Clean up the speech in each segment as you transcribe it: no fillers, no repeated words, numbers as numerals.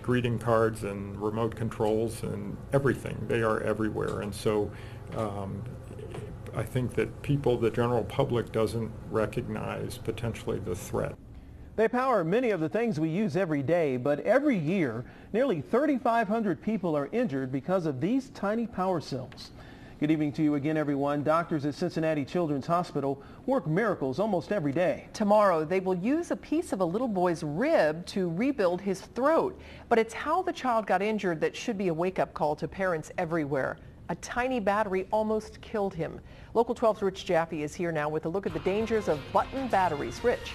greeting cards and remote controls and everything. They are everywhere. And so I think that the general public doesn't recognize potentially the threat. They power many of the things we use every day, but every year, nearly 3,500 people are injured because of these tiny power cells. Good evening to you again, everyone. Doctors at Cincinnati Children's Hospital work miracles almost every day. Tomorrow, they will use a piece of a little boy's rib to rebuild his throat. But it's how the child got injured that should be a wake-up call to parents everywhere. A tiny battery almost killed him. Local 12's Rich Jaffe is here now with a look at the dangers of button batteries. Rich.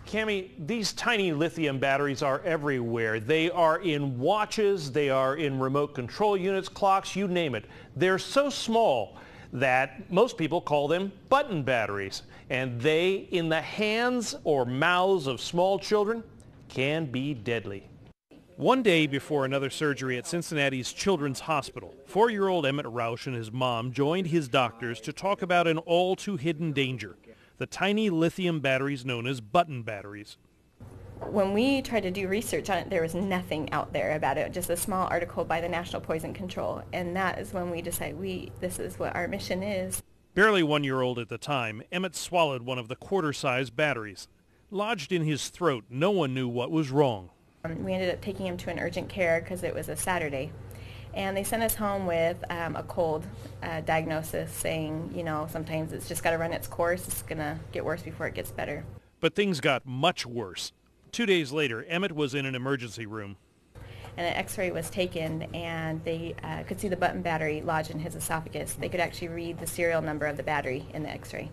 Cammie, these tiny lithium batteries are everywhere. They are in watches, they are in remote control units, clocks, you name it. They're so small that most people call them button batteries. And they, in the hands or mouths of small children, can be deadly. One day before another surgery at Cincinnati's Children's Hospital, 4-year-old Emmett Rauch and his mom joined his doctors to talk about an all-too-hidden danger: the tiny lithium batteries known as button batteries. When we tried to do research on it, there was nothing out there about it, just a small article by the National Poison Control. And that is when we decided this is what our mission is. Barely 1-year-old at the time, Emmett swallowed one of the quarter-size batteries. Lodged in his throat, no one knew what was wrong. We ended up taking him to an urgent care because it was a Saturday. And they sent us home with a cold diagnosis saying, sometimes it's just got to run its course. It's going to get worse before it gets better. But things got much worse. 2 days later, Emmett was in an emergency room. And an x-ray was taken, and they could see the button battery lodged in his esophagus. They could actually read the serial number of the battery in the x-ray.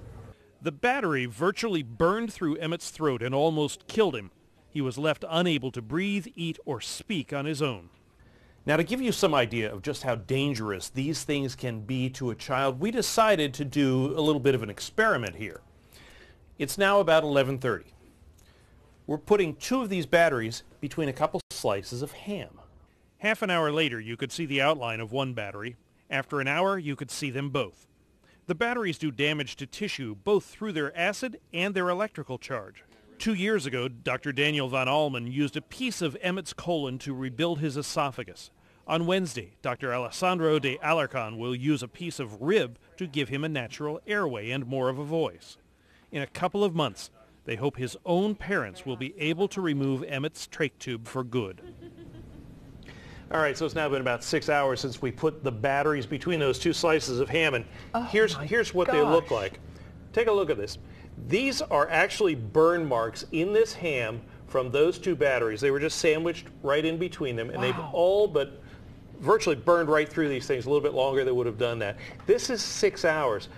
The battery virtually burned through Emmett's throat and almost killed him. He was left unable to breathe, eat, or speak on his own. Now, to give you some idea of just how dangerous these things can be to a child, we decided to do a little bit of an experiment here. It's now about 11:30. We're putting 2 of these batteries between a couple slices of ham. Half an hour later, you could see the outline of one battery. After an hour, you could see them both. The batteries do damage to tissue, both through their acid and their electrical charge. 2 years ago, Dr. Daniel Van Almen used a piece of Emmett's colon to rebuild his esophagus. On Wednesday, Dr. Alessandro de Alarcon will use a piece of rib to give him a natural airway and more of a voice. In a couple of months, they hope his own parents will be able to remove Emmett's trach tube for good. All right, so it's now been about 6 hours since we put the batteries between those 2 slices of ham, and here's what they look like. Take a look at this. These are actually burn marks in this ham from those 2 batteries. They were just sandwiched right in between them, and they've all but virtually burned right through these things. A little bit longer they would have done that. This is 6 hours.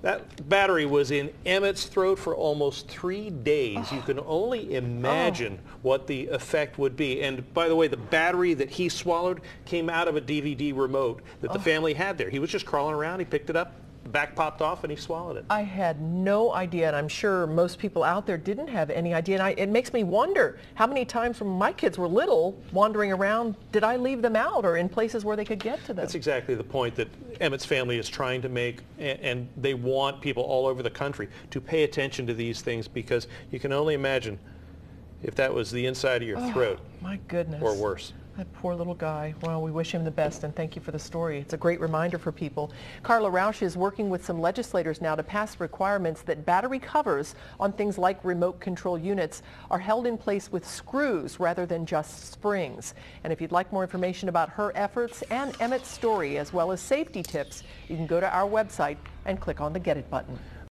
That battery was in Emmett's throat for almost 3 days. You can only imagine what the effect would be. And by the way, the battery that he swallowed came out of a DVD remote that the family had there. He was just crawling around. He picked it up. The back popped off and he swallowed it. I had no idea, and I'm sure most people out there didn't have any idea. And it makes me wonder how many times when my kids were little, wandering around, did I leave them out or in places where they could get to them? That's exactly the point that Emmett's family is trying to make, and they want people all over the country to pay attention to these things, because you can only imagine if that was the inside of your throat. My goodness. Or worse. That poor little guy. Well, we wish him the best, and thank you for the story. It's a great reminder for people. Carla Rauch is working with some legislators now to pass requirements that battery covers on things like remote control units are held in place with screws rather than just springs. And if you'd like more information about her efforts and Emmett's story, as well as safety tips, you can go to our website and click on the Get It button.